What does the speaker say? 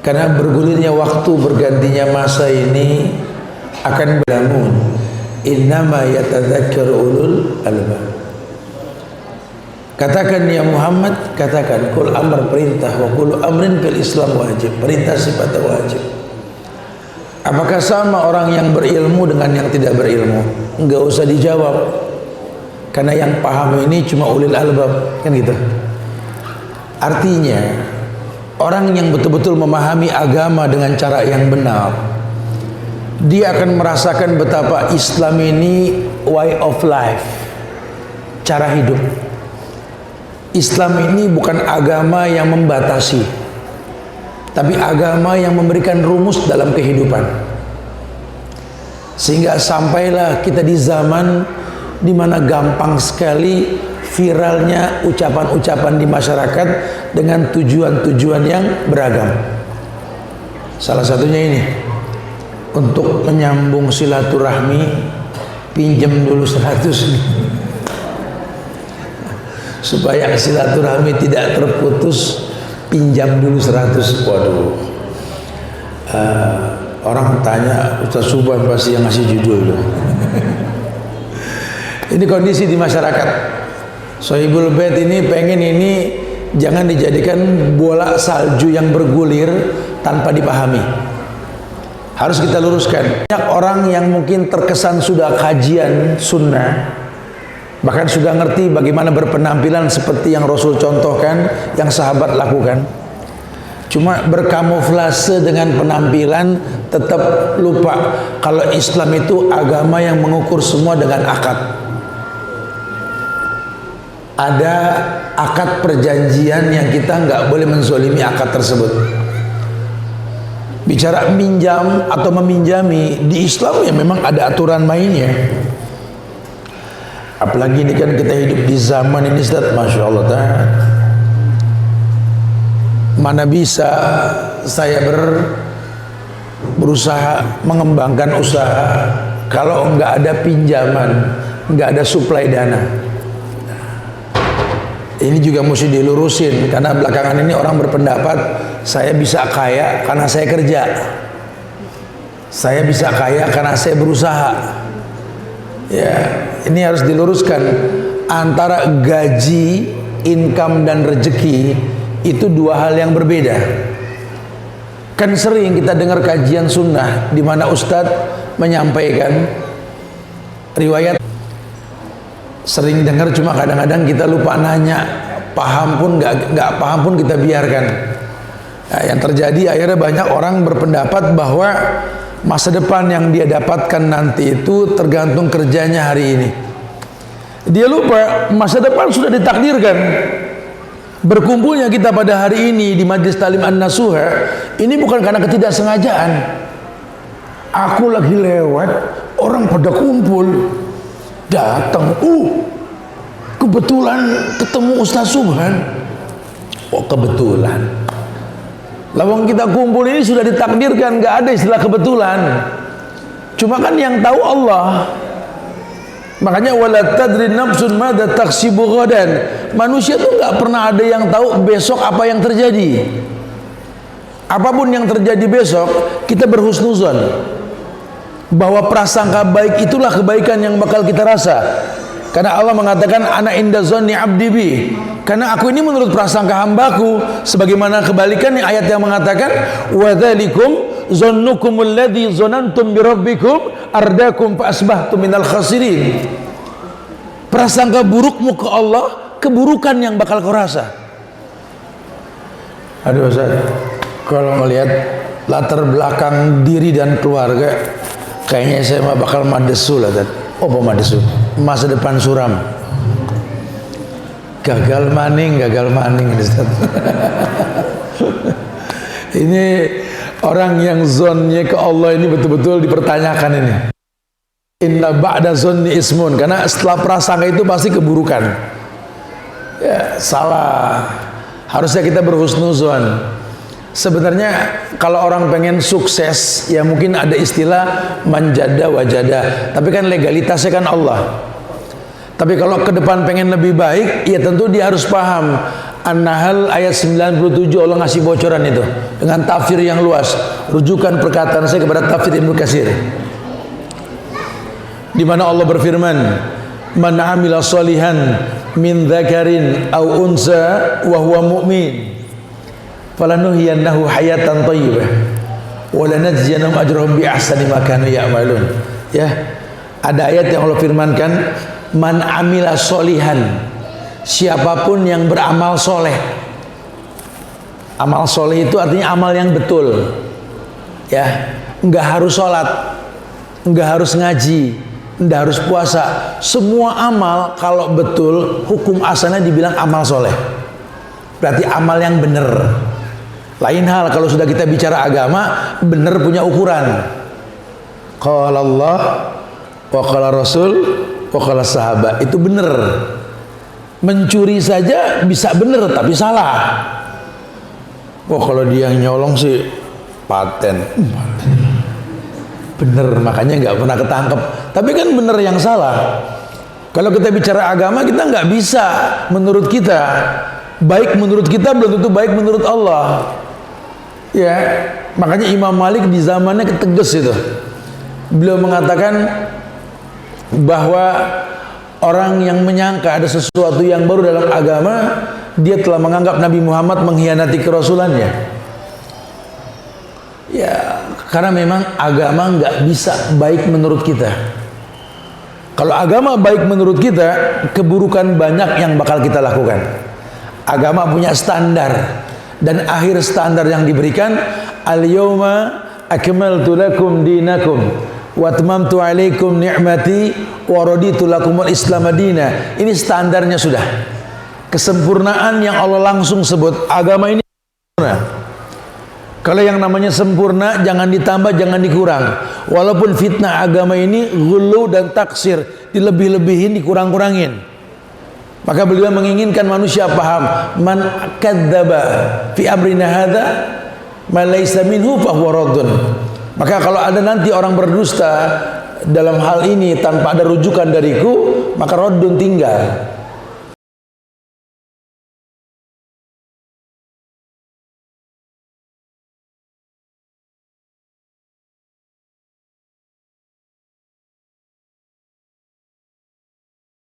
Karena bergulirnya waktu, bergantinya masa ini akan berlamun. Innama yatadzakkaru ulul albab. Katakan ya Muhammad, katakan kul amr perintah, wa kul amrin fil Islam wajib. Perintah sifat wajib. Apakah sama orang yang berilmu dengan yang tidak berilmu? Enggak usah dijawab. Karena yang paham ini cuma ulil albab, kan gitu. Artinya orang yang betul-betul memahami agama dengan cara yang benar, dia akan merasakan betapa Islam ini way of life, cara hidup. Islam ini bukan agama yang membatasi, tapi agama yang memberikan rumus dalam kehidupan. Sehingga sampailah kita di zaman di mana gampang sekali viralnya ucapan-ucapan di masyarakat dengan tujuan-tujuan yang beragam. Salah satunya ini, untuk menyambung silaturahmi, pinjam dulu 100 supaya silaturahmi tidak terputus, pinjam dulu 100. Waduh, orang tanya Ustaz Subhan pasti yang ngasih judul. Ini kondisi di masyarakat. Sohibul Bait ini pengen ini jangan dijadikan bola salju yang bergulir tanpa dipahami. Harus kita luruskan. Banyak orang yang mungkin terkesan sudah kajian sunnah, bahkan sudah ngerti bagaimana berpenampilan seperti yang Rasul contohkan, yang sahabat lakukan. Cuma berkamuflase dengan penampilan, tetap lupa kalau Islam itu agama yang mengukur semua dengan akad. Ada akad perjanjian yang kita nggak boleh menzolimi akad tersebut. Bicara minjam atau meminjami, di Islam ya memang ada aturan mainnya. Apalagi ini kan kita hidup di zaman ini Ustaz, Masya Allah ta'ala. Mana bisa saya berusaha mengembangkan usaha kalau enggak ada pinjaman, enggak ada suplai dana. Ini juga mesti dilurusin, karena belakangan ini orang berpendapat saya bisa kaya karena saya kerja, saya bisa kaya karena saya berusaha. Ya, ini harus diluruskan. Antara gaji, income dan rezeki itu dua hal yang berbeda. Kan sering kita dengar kajian sunnah di mana ustadz menyampaikan riwayat, sering dengar, cuma kadang-kadang kita lupa nanya, paham pun nggak paham pun kita biarkan. Nah, yang terjadi akhirnya banyak orang berpendapat bahwa masa depan yang dia dapatkan nanti itu tergantung kerjanya hari ini. Dia lupa masa depan sudah ditakdirkan. Berkumpulnya kita pada hari ini di Majlis Talim An-Nasuha ini bukan karena ketidaksengajaan. Aku lagi lewat, orang pada kumpul, datang, kebetulan ketemu Ustaz Subhan. Oh, kebetulan. Lawang kita kumpul ini sudah ditakdirkan, gak ada istilah kebetulan. Cuma kan yang tahu Allah. Makanya wala tadri nafsun madza taksibu ghadan. Manusia tuh gak pernah ada yang tahu besok apa yang terjadi. Apapun yang terjadi besok, kita berhusnuzon bahwa prasangka baik itulah kebaikan yang bakal kita rasa. Karena Allah mengatakan ana inda zanni abdi bi. Karena aku ini menurut prasangka hambaku. Sebagaimana kebalikannya ayat yang mengatakan wa dzalikum zannukumul ladzi zanantum bi rabbikum ardakum fa asbahtum minal khasirin. Prasangka burukmu ke Allah, keburukan yang bakal kau rasa. Aduh Ustaz, kalau melihat latar belakang diri dan keluarga, kayaknya saya bakal madesul Ustaz. Oh, madesul. Masa depan suram. Gagal maning Ustaz. Ini orang yang zonnya ke Allah ini betul-betul dipertanyakan ini. Inna ba'da zonni ismun, karena setelah prasangka itu pasti keburukan. Ya, salah. Harusnya kita berhusnuzon. Sebenarnya kalau orang pengen sukses, ya mungkin ada istilah manjada wajada, tapi kan legalitasnya kan Allah. Tapi kalau ke depan pengen lebih baik, ya tentu dia harus paham An-Nahl ayat 97 Allah ngasih bocoran itu dengan tafsir yang luas. Rujukan perkataan saya kepada tafsir Ibnu Katsir, di mana Allah berfirman, "Man 'amila shalihan min dzakarin aw unsa wa huwa mu'min, falanuhyiyannahu hayatan thayyibah wa lanajziyannahum ajrahum bi ahsani ma kanu ya'malun." Ya, ada ayat yang Allah firmankan, "Man 'amila shalihan," siapapun yang beramal soleh. Amal soleh itu artinya amal yang betul, ya, nggak harus sholat, nggak harus ngaji, nggak harus puasa. Semua amal kalau betul, hukum asalnya dibilang amal soleh, berarti amal yang benar. Lain hal kalau sudah kita bicara agama, benar punya ukuran. Qala Allah wa qala Rasul wa qala sahabat, itu benar. Mencuri saja bisa benar tapi salah. Wah, kalau dia yang nyolong sih paten. Bener, makanya nggak pernah ketangkep. Tapi kan bener yang salah. Kalau kita bicara agama, kita nggak bisa menurut kita. Baik menurut kita belum tentu baik menurut Allah. Ya, makanya Imam Malik di zamannya ketegas itu. Beliau mengatakan bahwa orang yang menyangka ada sesuatu yang baru dalam agama, dia telah menganggap Nabi Muhammad mengkhianati kerasulannya. Ya, karena memang agama nggak bisa baik menurut kita. Kalau agama baik menurut kita, keburukan banyak yang bakal kita lakukan. Agama punya standar, dan akhir standar yang diberikan, al-yawma akmaltu lakum dinakum wa atmamtu alaikum ni'mati wa raditu lakumul islam madina. Ini standarnya sudah. Kesempurnaan yang Allah langsung sebut, agama ini sempurna. Kalau yang namanya sempurna, jangan ditambah, jangan dikurang. Walaupun fitnah agama ini ghulu dan taksir, dilebih-lebihin, dikurang-kurangin. Maka beliau menginginkan manusia paham, man kadzdzaba fi amrina hadza ma laysa minhu fa huwa raddun. Maka kalau ada nanti orang berdusta dalam hal ini tanpa ada rujukan dariku, maka raddun tinggal.